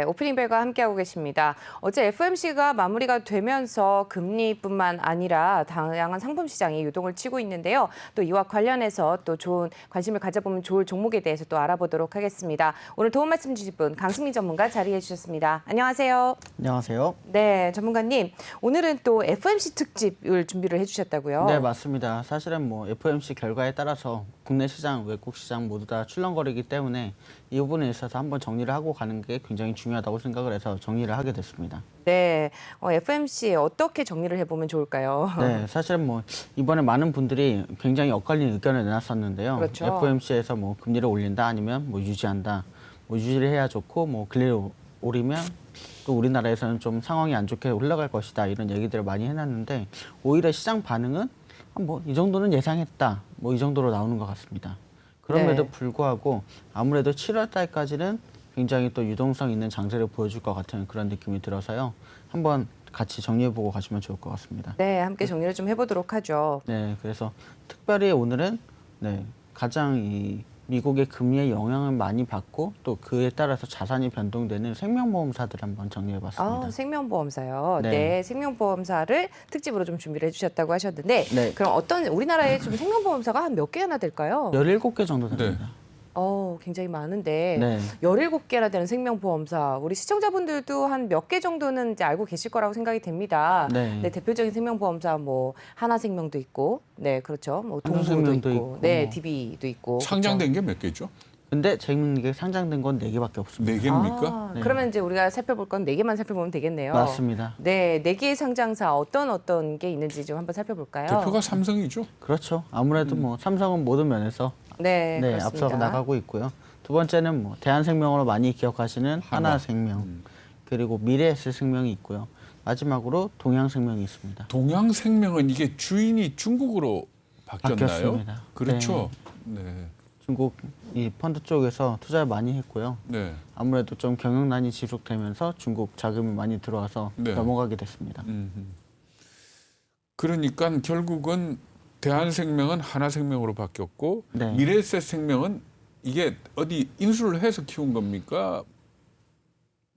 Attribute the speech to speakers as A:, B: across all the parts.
A: 오프닝벨과 함께하고 계십니다. 어제 FOMC가 마무리가 되면서 금리뿐만 아니라 다양한 상품 시장이 유동을 치고 있는데요. 또 이와 관련해서 또 좋은 관심을 가져보면 좋을 종목에 대해서 또 알아보도록 하겠습니다. 오늘 도움 말씀 주실 분 강승민 전문가 자리해 주셨습니다. 안녕하세요.
B: 안녕하세요.
A: 네, 전문가님. 오늘은 또 FOMC 특집을 준비를 해주셨다고요?
B: 네, 맞습니다. 사실은 뭐 FOMC 결과에 따라서 국내 시장, 외국 시장 모두 다 출렁거리기 때문에 이 부분에 있어서 한번 정리를 하고 가는 게 굉장히 중요하다고 생각을 해서 정리를 하게 됐습니다.
A: 네, FOMC 어떻게 정리를 해보면 좋을까요?
B: 네, 사실은 뭐 이번에 많은 분들이 굉장히 엇갈린 의견을 내놨었는데요.
A: 그렇죠.
B: FOMC에서 뭐 금리를 올린다 아니면 뭐 유지한다. 뭐 유지를 해야 좋고 뭐 금리를 오르면 또 우리나라에서는 좀 상황이 안 좋게 올라갈 것이다. 이런 얘기들을 많이 해놨는데 오히려 시장 반응은 뭐 이 정도는 예상했다. 뭐 이 정도로 나오는 것 같습니다. 그럼에도
A: 네.
B: 불구하고 아무래도 7월 달까지는 굉장히 또 유동성 있는 장세를 보여줄 것 같은 그런 느낌이 들어서요. 한번 같이 정리해보고 가시면 좋을 것 같습니다.
A: 네, 함께 정리를 좀 해보도록 하죠.
B: 네, 그래서 특별히 오늘은 가장 이 미국의 금리의 영향을 많이 받고 또 그에 따라서 자산이 변동되는 생명보험사들을 한번 정리해봤습니다.
A: 생명보험사요.
B: 네.
A: 네, 생명보험사를 특집으로 좀 준비를 해주셨다고 하셨는데
B: 네.
A: 그럼 우리나라에 좀 생명보험사가 한 몇 개나 될까요?
B: 17개 정도 됩니다.
A: 굉장히 많은데
B: 네.
A: 17개나 되는 생명보험사 우리 시청자분들도 한 몇 개 정도는 이제 알고 계실 거라고 생각이 됩니다.
B: 네.
A: 대표적인 생명보험사 뭐 하나생명도 있고, 네 그렇죠, 뭐 동부도
B: 한국생명도
A: 있고,
B: 있고,
A: 네
B: 뭐.
A: DB도 있고.
C: 상장된 게 몇 개죠?
B: 근데 재밌는 게 상장된 건 4개밖에 없습니다.
C: 4개입니까?
B: 네.
A: 그러면 이제 우리가 살펴볼 건 4개만 살펴보면 되겠네요.
B: 맞습니다.
A: 네, 4개의 상장사 어떤 게 있는지 좀 한번 살펴볼까요?
C: 대표가 삼성이죠?
B: 그렇죠. 아무래도 뭐 삼성은 모든 면에서
A: 네, 그렇습니다.
B: 앞서 나가고 있고요. 두 번째는 뭐 대한생명으로 많이 기억하시는 하나생명, 그리고 미래에셋생명이 있고요. 마지막으로 동양생명이 있습니다.
C: 동양생명은 이게 주인이 중국으로 바뀌었나요?
B: 바뀌었습니다.
C: 그렇죠. 네.
B: 중국 이 펀드 쪽에서 투자를 많이 했고요.
C: 네.
B: 아무래도 좀 경영난이 지속되면서 중국 자금이 많이 들어와서
C: 네.
B: 넘어가게 됐습니다.
C: 그러니까 결국은 대한생명은 하나생명으로 바뀌었고
B: 네.
C: 미래에셋생명은 이게 어디 인수를 해서 키운 겁니까?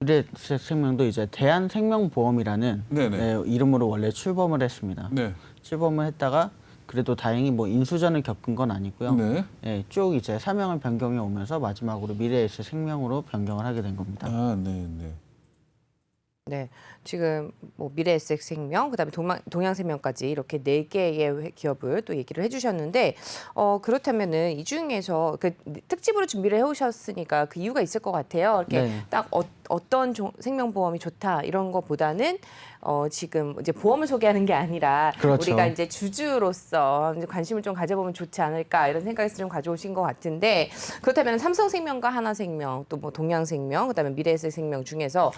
B: 미래에셋생명도 이제 대한생명보험이라는
C: 네네.
B: 이름으로 원래 출범을 했습니다.
C: 네.
B: 출범을 했다가 그래도 다행히 뭐 인수전을 겪은 건 아니고요.
C: 네.
B: 쭉 이제 사명을 변경해 오면서 마지막으로 미래에셋생명으로 변경을 하게 된 겁니다.
C: 아, 네, 네.
A: 네, 지금 뭐 미래에셋생명, 그다음에 동양생명까지 이렇게 4개의 기업을 또 얘기를 해주셨는데 그렇다면은 이 중에서 그 특집으로 준비를 해오셨으니까 그 이유가 있을 것 같아요. 이렇게
B: 네.
A: 딱 어떤 생명보험이 좋다 이런 것보다는 지금 이제 보험을 소개하는 게 아니라
B: 그렇죠.
A: 우리가 이제 주주로서 이제 관심을 좀 가져보면 좋지 않을까 이런 생각에서 좀 가져오신 것 같은데 그렇다면 삼성생명과 하나생명 또 뭐 동양생명 그다음에 미래에셋생명 중에서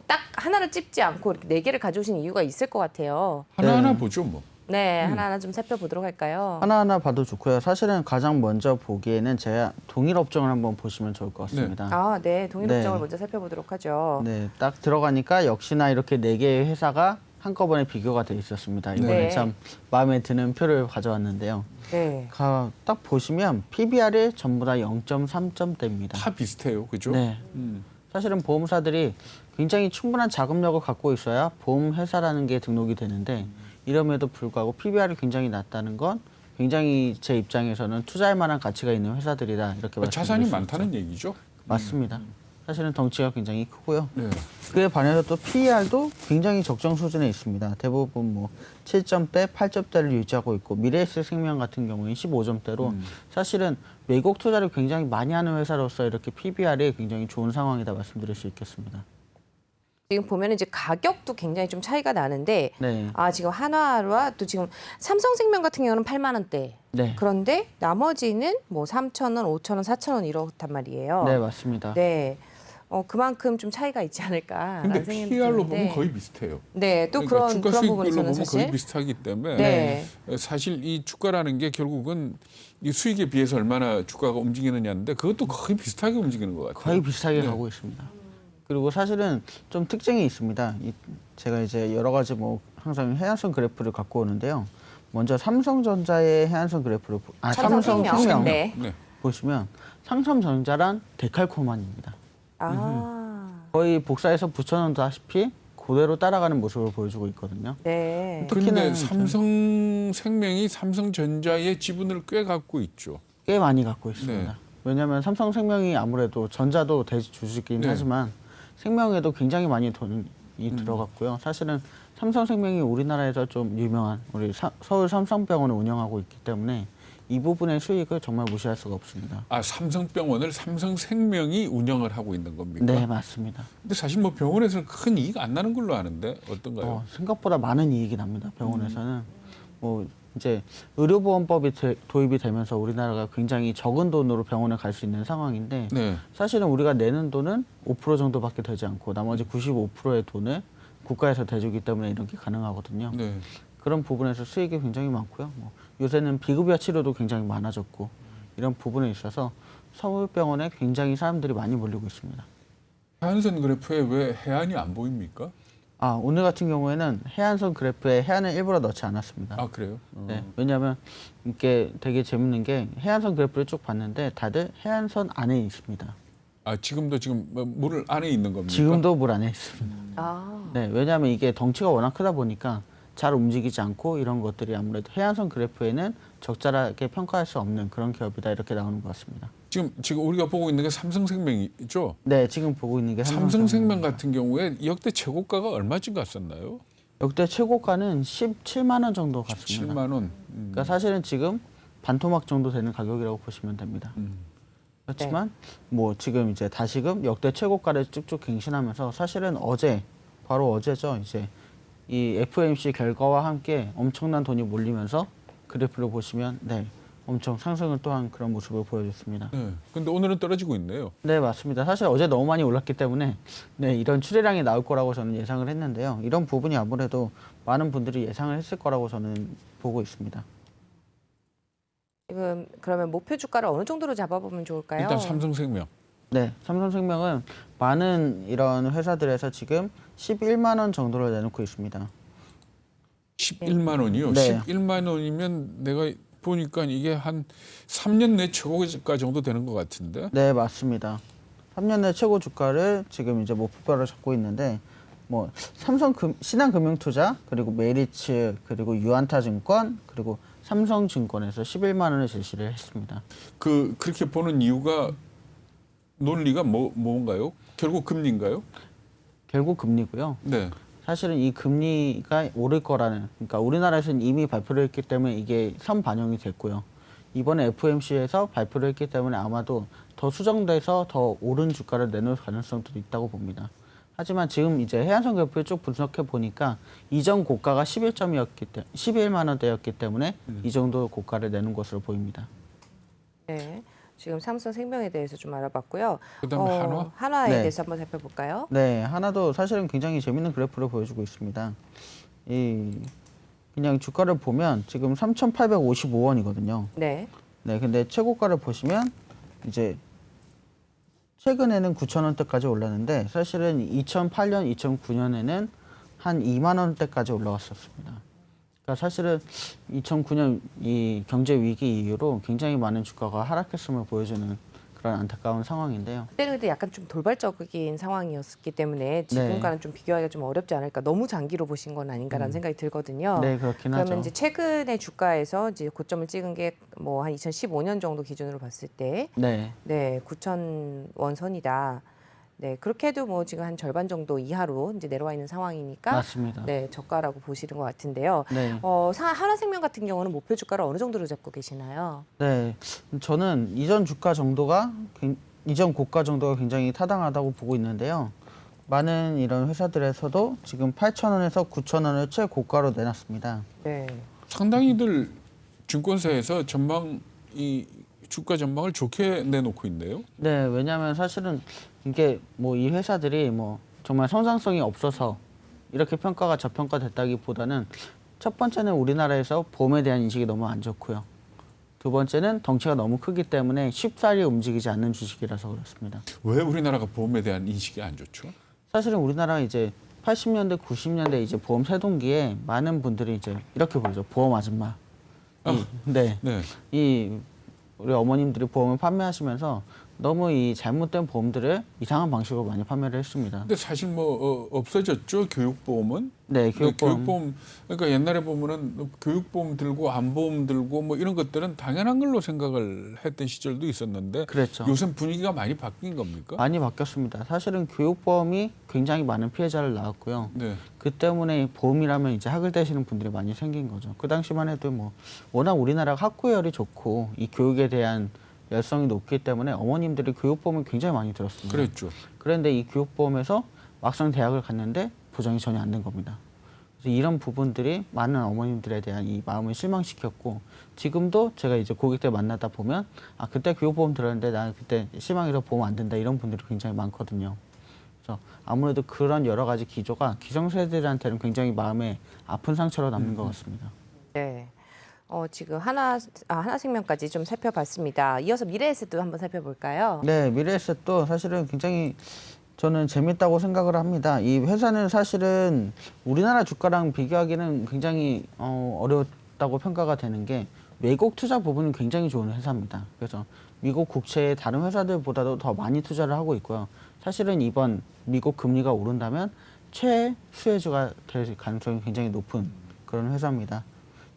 A: 딱 하나를 찝지 않고 이렇게 4개를 가져오신 이유가 있을 것 같아요.
C: 하나하나 보죠, 뭐.
A: 네, 하나하나 좀 살펴보도록 할까요?
B: 하나하나 봐도 좋고요. 사실은 가장 먼저 보기에는 제가 동일업종을 한번 보시면 좋을 것 같습니다.
A: 네, 동일업종을
B: 네.
A: 먼저 살펴보도록 하죠.
B: 네, 딱 들어가니까 역시나 이렇게 4개의 회사가 한꺼번에 비교가 돼 있었습니다. 이번에
A: 네.
B: 참 마음에 드는 표를 가져왔는데요.
A: 네.
B: 딱 보시면 PBR이 전부 다 0.3점대입니다.
C: 다 비슷해요, 그죠?
B: 네. 사실은 보험사들이 굉장히 충분한 자금력을 갖고 있어야 보험회사라는 게 등록이 되는데 이럼에도 불구하고 PBR이 굉장히 낮다는 건 굉장히 제 입장에서는 투자할 만한 가치가 있는 회사들이다 이렇게 말씀드릴
C: 자산이
B: 수
C: 많다는
B: 있죠.
C: 얘기죠?
B: 맞습니다. 사실은 덩치가 굉장히 크고요.
C: 네.
B: 그에 반해서 또 PER도 굉장히 적정 수준에 있습니다. 대부분 뭐 7점대, 8점대를 유지하고 있고 미래에셋생명 같은 경우에는 15점대로 사실은 외국 투자를 굉장히 많이 하는 회사로서 이렇게 PBR이 굉장히 좋은 상황이다 말씀드릴 수 있겠습니다.
A: 지금 보면 이제 가격도 굉장히 좀 차이가 나는데
B: 네.
A: 지금 한화와 또 지금 삼성생명 같은 경우는 8만 원대.
B: 네.
A: 그런데 나머지는 뭐 3,000원, 5,000원, 4,000원 이렇단 말이에요.
B: 네, 맞습니다.
A: 네. 그만큼 좀 차이가 있지 않을까.
C: 근데
A: 생각이
C: PR로
A: 드는데.
C: 보면 거의 비슷해요.
A: 네, 또
C: 그러니까
A: 그런
C: 주가 수익별로
A: 부분에서는
C: 보면
A: 사실.
C: 거의 비슷하기 때문에
A: 네.
C: 사실 이 주가라는 게 결국은 이 수익에 비해서 얼마나 주가가 움직이느냐인데 그것도 거의 비슷하게 움직이는 것 같아요.
B: 거의 비슷하게
C: 네.
B: 가고 있습니다. 그리고 사실은 좀 특징이 있습니다. 제가 이제 여러 가지 뭐 항상 해안선 그래프를 갖고 오는데요. 먼저 삼성전자의 해안선 그래프를 삼성생명
A: 네.
C: 네.
B: 보시면 삼성전자란 데칼코마니입니다. 거의 복사해서 붙여놓다시피 그대로 따라가는 모습을 보여주고 있거든요.
A: 네.
C: 그런데
B: 특히나
C: 삼성생명이 삼성전자의 지분을 꽤 갖고 있죠.
B: 꽤 많이 갖고 있습니다.
C: 네.
B: 왜냐하면 삼성생명이 아무래도 전자도 대주주이긴
C: 네.
B: 하지만 생명에도 굉장히 많이 돈이 들어갔고요. 사실은 삼성생명이 우리나라에서 좀 유명한 우리 서울 삼성병원을 운영하고 있기 때문에 이 부분의 수익을 정말 무시할 수가 없습니다.
C: 아, 삼성병원을 삼성생명이 운영을 하고 있는 겁니까?
B: 네, 맞습니다.
C: 근데 사실 뭐 병원에서는 큰 이익 안 나는 걸로 아는데 어떤가요?
B: 생각보다 많은 이익이 납니다. 병원에서는 뭐 이제 의료보험법이 도입이 되면서 우리나라가 굉장히 적은 돈으로 병원에 갈 수 있는 상황인데
C: 네.
B: 사실은 우리가 내는 돈은 5% 정도밖에 되지 않고 나머지 95%의 돈을 국가에서 대주기 때문에 이런 게 가능하거든요.
C: 네.
B: 그런 부분에서 수익이 굉장히 많고요. 뭐 요새는 비급여 치료도 굉장히 많아졌고 이런 부분에 있어서 서울병원에 굉장히 사람들이 많이 몰리고 있습니다.
C: 해안선 그래프에 왜 해안이 안 보입니까?
B: 오늘 같은 경우에는 해안선 그래프에 해안을 일부러 넣지 않았습니다.
C: 아, 그래요?
B: 네, 왜냐하면 이게 되게 재밌는 게 해안선 그래프를 쭉 봤는데 다들 해안선 안에 있습니다.
C: 아, 지금도 지금 물 안에 있는 겁니까?
B: 지금도 물 안에 있습니다.
A: 아,
B: 네, 왜냐하면 이게 덩치가 워낙 크다 보니까 잘 움직이지 않고 이런 것들이 아무래도 해안선 그래프에는 적절하게 평가할 수 없는 그런 기업이다 이렇게 나오는 것 같습니다.
C: 지금 우리가 보고 있는 게 삼성생명이죠?
B: 네, 지금 보고 있는 게
C: 삼성생명 같은 경우에 역대 최고가가 얼마쯤 갔었나요?
B: 역대 최고가는 17만 원 정도 갔습니다.
C: 7만 원.
B: 그러니까 사실은 지금 반토막 정도 되는 가격이라고 보시면 됩니다. 그렇지만 뭐 지금 이제 다시금 역대 최고가를 쭉쭉 갱신하면서 사실은 바로 어제죠. 이제 이 FOMC 결과와 함께 엄청난 돈이 몰리면서 그래프를 보시면 엄청 상승을 또한 그런 모습을 보여줬습니다.
C: 네. 근데 오늘은 떨어지고 있네요.
B: 네, 맞습니다. 사실 어제 너무 많이 올랐기 때문에 이런 추세량이 나올 거라고 저는 예상을 했는데요. 이런 부분이 아무래도 많은 분들이 예상을 했을 거라고 저는 보고 있습니다.
A: 지금 그러면 목표 주가를 어느 정도로 잡아보면 좋을까요?
C: 일단 삼성생명.
B: 네, 삼성생명은 많은 이런 회사들에서 지금 11만 원 정도를 내놓고 있습니다.
C: 11만 원이요?
B: 네.
C: 11만 원이면 내가 보니까 이게 한 3년 내 최고가 정도 되는 것 같은데?
B: 네, 맞습니다. 3년 내 최고 주가를 지금 이제 목표가로 잡고 있는데 뭐 신한금융투자 그리고 메리츠 그리고 유안타증권 그리고 삼성증권에서 11만 원을 제시를 했습니다.
C: 그렇게 보는 이유가 논리가 뭔가요? 결국 금리인가요?
B: 결국 금리고요.
C: 네.
B: 사실은 이 금리가 오를 거라는, 그러니까 우리나라에서는 이미 발표를 했기 때문에 이게 선반영이 됐고요. 이번에 FOMC에서 발표를 했기 때문에 아마도 더 수정돼서 더 오른 주가를 내놓을 가능성도 있다고 봅니다. 하지만 지금 이제 해안선 그래프를 쭉 분석해 보니까 이전 고가가 11만 원대였기 때문에 이 정도 고가를 내는 것으로 보입니다.
A: 네. 지금 삼성생명에 대해서 좀 알아봤고요.
C: 그다음에 한화?
A: 한화에
B: 네.
A: 대해서 한번 살펴볼까요?
B: 네, 하나도 사실은 굉장히 재밌는 그래프를 보여주고 있습니다. 그냥 주가를 보면 지금 3,855원이거든요.
A: 네.
B: 네, 근데 최고가를 보시면 이제 최근에는 9,000원대까지 올랐는데 사실은 2008년, 2009년에는 한 2만 원대까지 올라갔었습니다. 그러니까 사실은 2009년 이 경제 위기 이후로 굉장히 많은 주가가 하락했음을 보여주는 그런 안타까운 상황인데요.
A: 그때는 근데 약간 좀 돌발적인 상황이었기 때문에 지금과는 좀 비교하기가 좀 어렵지 않을까. 너무 장기로 보신 건 아닌가라는 생각이 들거든요.
B: 네, 그렇긴
A: 그러면
B: 하죠.
A: 이제 최근의 주가에서 이제 고점을 찍은 게 뭐 한 2015년 정도 기준으로 봤을 때,
B: 네,
A: 9,000원 선이다. 네, 그렇게 해도 뭐 지금 한 절반 정도 이하로 이제 내려와 있는 상황이니까,
B: 맞습니다.
A: 네, 저가라고 보시는 것 같은데요.
B: 네.
A: 하나생명 같은 경우는 목표 주가를 어느 정도로 잡고 계시나요?
B: 네, 저는 이전 고가 정도가 굉장히 타당하다고 보고 있는데요. 많은 이런 회사들에서도 지금 8,000원에서 9,000원을 최고가로 내놨습니다.
A: 네.
C: 상당히들 증권사에서 이 주가 전망을 좋게 내놓고 있네요.
B: 네, 왜냐하면 사실은 이게 뭐 이 회사들이 뭐 정말 성장성이 없어서 이렇게 평가가 저평가됐다기보다는 첫 번째는 우리나라에서 보험에 대한 인식이 너무 안 좋고요. 두 번째는 덩치가 너무 크기 때문에 쉽사리 움직이지 않는 주식이라서 그렇습니다.
C: 왜 우리나라가 보험에 대한 인식이 안 좋죠?
B: 사실은 우리나라 이제 80년대, 90년대 이제 보험 세동기에 많은 분들이 이제 이렇게 부르죠. 보험 아줌마.
C: 네.
B: 이 우리 어머님들이 보험을 판매하시면서 너무 이 잘못된 보험들을 이상한 방식으로 많이 판매를 했습니다.
C: 근데 사실 뭐 없어졌죠, 교육보험은.
B: 네, 교육보험.
C: 교육보험 그러니까 옛날에 보면은 교육보험 들고 안보험 들고 뭐 이런 것들은 당연한 걸로 생각을 했던 시절도 있었는데
B: 그랬죠.
C: 요새 분위기가 많이 바뀐 겁니까?
B: 많이 바뀌었습니다. 사실은 교육보험이 굉장히 많은 피해자를 낳았고요.
C: 네.
B: 그 때문에 보험이라면 이제 학을 떼시는 분들이 많이 생긴 거죠. 그 당시만 해도 뭐 워낙 우리나라가 학구열이 좋고 이 교육에 대한 열성이 높기 때문에 어머님들이 교육보험을 굉장히 많이 들었습니다.
C: 그랬죠.
B: 그런데 이 교육보험에서 막상 대학을 갔는데 보장이 전혀 안 된 겁니다. 그래서 이런 부분들이 많은 어머님들에 대한 이 마음을 실망시켰고 지금도 제가 이제 고객들 만나다 보면 아 그때 교육보험 들었는데 나 그때 실망해서 보험 안 된다 이런 분들이 굉장히 많거든요. 그래서 아무래도 그런 여러 가지 기조가 기성세대들한테는 굉장히 마음에 아픈 상처로 남는 것 같습니다.
A: 네. 지금 하나생명까지 좀 살펴봤습니다. 이어서 미래에셋도 한번 살펴볼까요?
B: 네, 미래에셋도 사실은 굉장히 저는 재밌다고 생각을 합니다. 이 회사는 사실은 우리나라 주가랑 비교하기는 굉장히 어려웠다고 평가가 되는 게 외국 투자 부분은 굉장히 좋은 회사입니다. 그래서 미국 국채의 다른 회사들보다도 더 많이 투자를 하고 있고요. 사실은 이번 미국 금리가 오른다면 최수혜주가 될 가능성이 굉장히 높은 그런 회사입니다.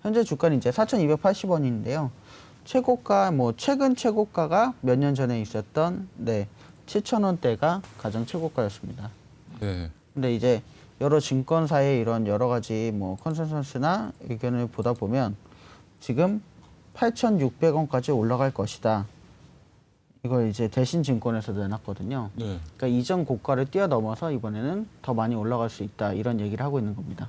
B: 현재 주가는 이제 4,280원인데요. 최고가 최근 최고가가 몇 년 전에 있었던 7,000원대가 가장 최고가였습니다.
C: 네.
B: 근데 이제 여러 증권사의 이런 여러 가지 컨센서스나 의견을 보다 보면 지금 8,600원까지 올라갈 것이다. 이걸 이제 대신증권에서 내놨거든요.
C: 네.
B: 그러니까 이전 고가를 뛰어넘어서 이번에는 더 많이 올라갈 수 있다. 이런 얘기를 하고 있는 겁니다.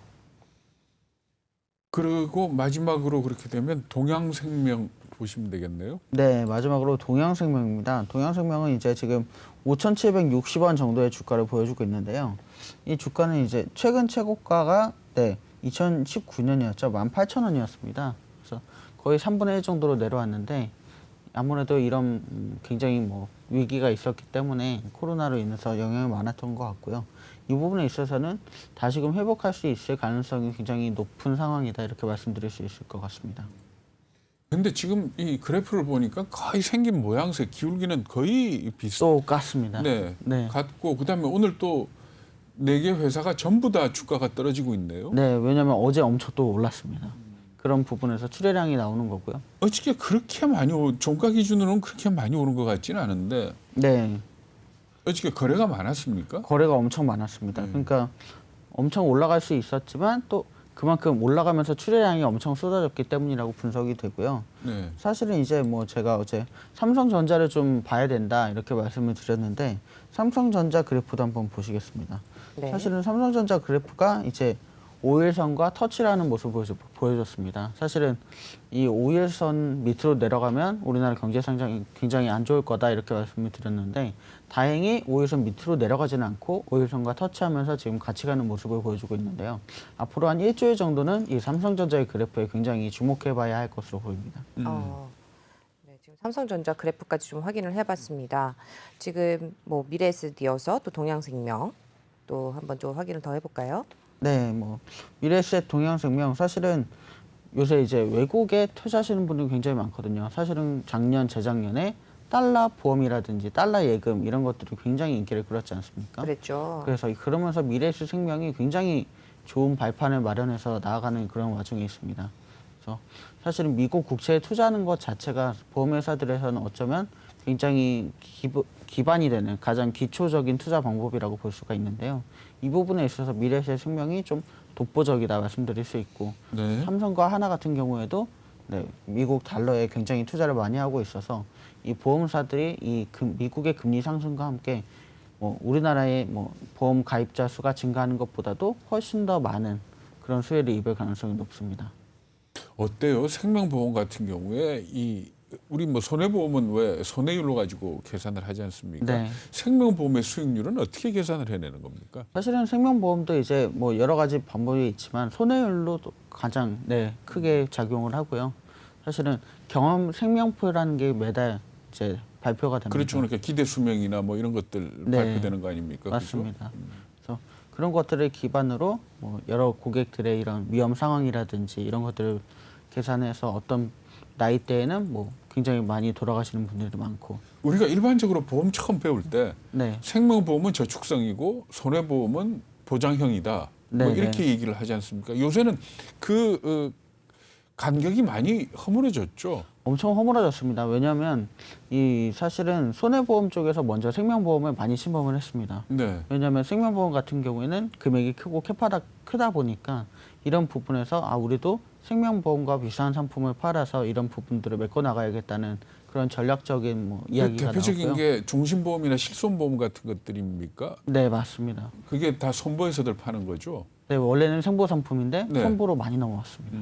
C: 그리고 마지막으로 그렇게 되면 동양생명 보시면 되겠네요.
B: 네, 마지막으로 동양생명입니다. 동양생명은 이제 지금 5,760원 정도의 주가를 보여주고 있는데요. 이 주가는 이제 최근 최고가가 2019년이었죠. 18,000원이었습니다. 그래서 거의 3분의 1 정도로 내려왔는데 아무래도 이런 굉장히 위기가 있었기 때문에 코로나로 인해서 영향이 많았던 것 같고요. 이 부분에 있어서는 다시금 회복할 수 있을 가능성이 굉장히 높은 상황이다 이렇게 말씀드릴 수 있을 것 같습니다.
C: 근데 지금 이 그래프를 보니까 거의 생긴 모양새 기울기는 거의
B: 똑같습니다.
C: 네,
B: 네.
C: 같고 그다음에 오늘 또 4개 회사가 전부 다 주가가 떨어지고 있네요.
B: 네, 왜냐하면 어제 엄청 또 올랐습니다. 그런 부분에서 출혈량이 나오는 거고요.
C: 어떻게 그렇게 많이 종가 기준으로는 그렇게 많이 오른 것 같지는 않은데
B: 네,
C: 어떻게 거래가 많았습니까?
B: 거래가 엄청 많았습니다. 그러니까 엄청 올라갈 수 있었지만 또 그만큼 올라가면서 출혈량이 엄청 쏟아졌기 때문이라고 분석이 되고요.
C: 네.
B: 사실은 이제 제가 어제 삼성전자를 좀 봐야 된다 이렇게 말씀을 드렸는데 삼성전자 그래프도 한번 보시겠습니다.
A: 네.
B: 사실은 삼성전자 그래프가 이제 5일선과 터치라는 모습을 보여줬습니다. 사실은 이 5일선 밑으로 내려가면 우리나라 경제 성장이 굉장히 안 좋을 거다 이렇게 말씀을 드렸는데 다행히 5일선 밑으로 내려가지는 않고 5일선과 터치하면서 지금 같이 가는 모습을 보여주고 있는데요. 앞으로 한 일주일 정도는 이 삼성전자의 그래프에 굉장히 주목해봐야 할 것으로 보입니다.
A: 네, 지금 삼성전자 그래프까지 좀 확인을 해봤습니다. 지금 미래에셋 이어서 또 동양생명 또 한번 좀 확인을 더 해볼까요?
B: 네, 미래에셋 동양생명 사실은 요새 이제 외국에 투자하시는 분들이 굉장히 많거든요. 사실은 작년, 재작년에 달러 보험이라든지 달러 예금 이런 것들이 굉장히 인기를 끌었지 않습니까?
A: 그랬죠.
B: 그래서 그러면서 미래에셋 생명이 굉장히 좋은 발판을 마련해서 나아가는 그런 와중에 있습니다. 그래서 사실은 미국 국채에 투자하는 것 자체가 보험회사들에서는 어쩌면 굉장히 기반이 되는 가장 기초적인 투자 방법이라고 볼 수가 있는데요. 이 부분에 있어서 미래에셋 생명이 좀 독보적이다 말씀드릴 수 있고
C: 네.
B: 삼성과 하나 같은 경우에도 미국 달러에 굉장히 투자를 많이 하고 있어서 이 보험사들이 이 미국의 금리 상승과 함께 우리나라의 보험 가입자 수가 증가하는 것보다도 훨씬 더 많은 그런 수혜를 입을 가능성이 높습니다.
C: 어때요? 생명보험 같은 경우에 우리 손해보험은 왜 손해율로 가지고 계산을 하지 않습니까?
B: 네.
C: 생명보험의 수익률은 어떻게 계산을 해내는 겁니까?
B: 사실은 생명보험도 이제 여러 가지 방법이 있지만 손해율로 가장 크게 작용을 하고요. 사실은 경험 생명표라는 게 매달 이제 발표가 됩니다.
C: 그렇죠. 그러니까 기대 수명이나 이런 것들
B: 네.
C: 발표되는 거 아닙니까?
B: 맞습니다. 그래서 그런 것들을 기반으로 여러 고객들의 이런 위험 상황이라든지 이런 것들을 계산해서 어떤 나이대에는 뭐 굉장히 많이 돌아가시는 분들이 많고.
C: 우리가 일반적으로 보험 처음 배울 때
B: 네.
C: 생명보험은 저축성이고 손해보험은 보장형이다.
B: 네,
C: 뭐 이렇게 얘기를 하지 않습니까? 요새는 그 간격이 많이 허물어졌죠.
B: 엄청 허물어졌습니다. 왜냐하면 이 사실은 손해보험 쪽에서 먼저 생명보험을 많이 침범을 했습니다.
C: 네.
B: 왜냐하면 생명보험 같은 경우에는 금액이 크고 캐파가 크다 보니까 이런 부분에서 우리도 생명보험과 비슷한 상품을 팔아서 이런 부분들을 메꿔 나가야겠다는 그런 전략적인 뭐 이야기가
C: 대표적인
B: 나왔고요.
C: 게 중심보험이나 실손보험 같은 것들입니까?
B: 네, 맞습니다.
C: 그게 다 손보에서들 파는 거죠.
B: 네, 원래는 생보 상품인데
C: 네.
B: 손보로 많이 넘어왔습니다.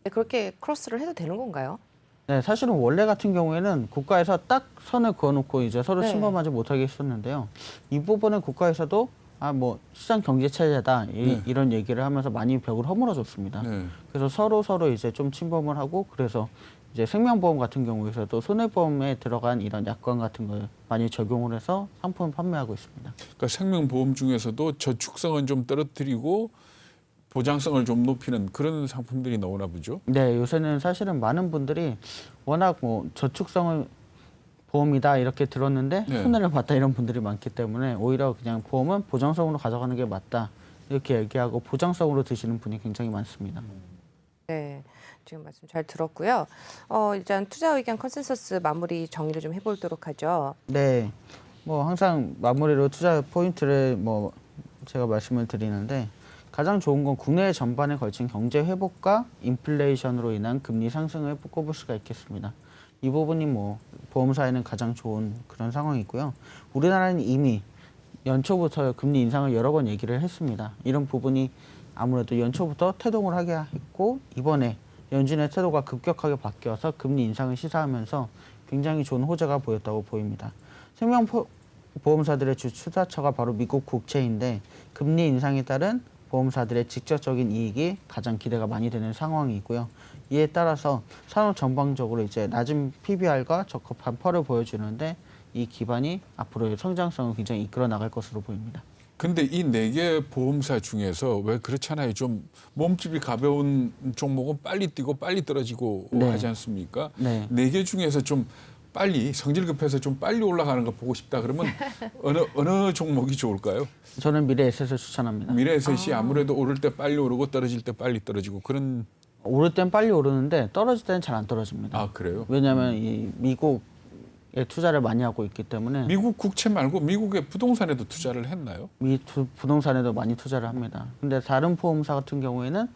A: 네, 그렇게 크로스를 해도 되는 건가요?
B: 네, 사실은 원래 같은 경우에는 국가에서 딱 선을 그어놓고 이제 서로
A: 네.
B: 침범하지 못하게 했었는데요. 이 부분은 국가에서도 뭐 시장 경제 체제다
C: 네.
B: 이런 얘기를 하면서 많이 벽을 허물어줬습니다.
C: 네.
B: 그래서 서로 이제 좀 침범을 하고 그래서 이제 생명보험 같은 경우에서도 손해보험에 들어간 이런 약관 같은 걸 많이 적용을 해서 상품을 판매하고 있습니다.
C: 그러니까 생명보험 중에서도 저축성은 좀 떨어뜨리고 보장성을 좀 높이는 그런 상품들이 나오나 보죠.
B: 네, 요새는 사실은 많은 분들이 워낙 뭐 저축성을 보험이다 이렇게 들었는데
C: 네.
B: 손해를 봤다 이런 분들이 많기 때문에 오히려 그냥 보험은 보장성으로 가져가는 게 맞다 이렇게 얘기하고 보장성으로 드시는 분이 굉장히 많습니다.
A: 네, 지금 말씀 잘 들었고요. 일단 투자 의견 컨센서스 마무리 정리를 좀 해보도록 하죠.
B: 네, 뭐 항상 마무리로 투자 포인트를 뭐 제가 말씀을 드리는데 가장 좋은 건 국내 전반에 걸친 경제 회복과 인플레이션으로 인한 금리 상승을 꼽을 수가 있겠습니다. 이 부분이 뭐 보험사에는 가장 좋은 그런 상황이고요. 우리나라는 이미 연초부터 금리 인상을 여러 번 얘기를 했습니다. 이런 부분이 아무래도 연초부터 태동을 하게 했고 이번에 연준의 태도가 급격하게 바뀌어서 금리 인상을 시사하면서 굉장히 좋은 호재가 보였다고 보입니다. 생명보험사들의 주 투자처가 바로 미국 국채인데 금리 인상에 따른 보험사들의 직접적인 이익이 가장 기대가 많이 되는 상황이고요. 이에 따라서 산업 전반적으로 이제 낮은 PBR과 적합한 펄을 보여주는데 이 기반이 앞으로의 성장성을 굉장히 이끌어 나갈 것으로 보입니다.
C: 근데 이 네 개 보험사 중에서 왜 그렇잖아요. 좀 몸집이 가벼운 종목은 빨리 뛰고 빨리 떨어지고
B: 네.
C: 하지 않습니까?
B: 네.
C: 네 개 중에서 좀 빨리 성질 급해서 좀 빨리 올라가는 거 보고 싶다 그러면 어느 종목이 좋을까요?
B: 저는 미래에셋을 추천합니다.
C: 미래에셋이 아무래도 오를 때 빨리 오르고 떨어질 때 빨리 떨어지고 그런.
B: 오를 땐 빨리 오르는데 떨어질 때는 잘 안 떨어집니다.
C: 아, 그래요?
B: 왜냐하면 이 미국에 투자를 많이 하고 있기 때문에
C: 미국 국채 말고 미국의 부동산에도 투자를 했나요?
B: 부동산에도 많이 투자를 합니다. 근데 다른 보험사 같은 경우에는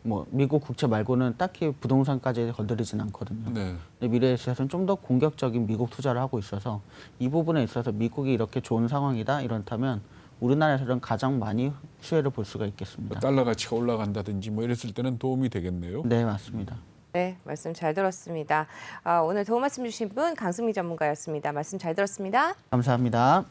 B: 뭐 미국 국채 말고는 딱히 부동산까지 건드리진 않거든요.
C: 네.
B: 근데 미래에셋은 좀 더 공격적인 미국 투자를 하고 있어서 이 부분에 있어서 미국이 이렇게 좋은 상황이다 이렇다면 우리나라에서는 가장 많이 수혜를 볼 수가 있겠습니다.
C: 달러 가치가 올라간다든지 뭐 이랬을 때는 도움이 되겠네요.
B: 네, 맞습니다.
A: 네, 말씀 잘 들었습니다. 오늘 도움 말씀 주신 분 강승미 전문가였습니다. 말씀 잘 들었습니다.
B: 감사합니다.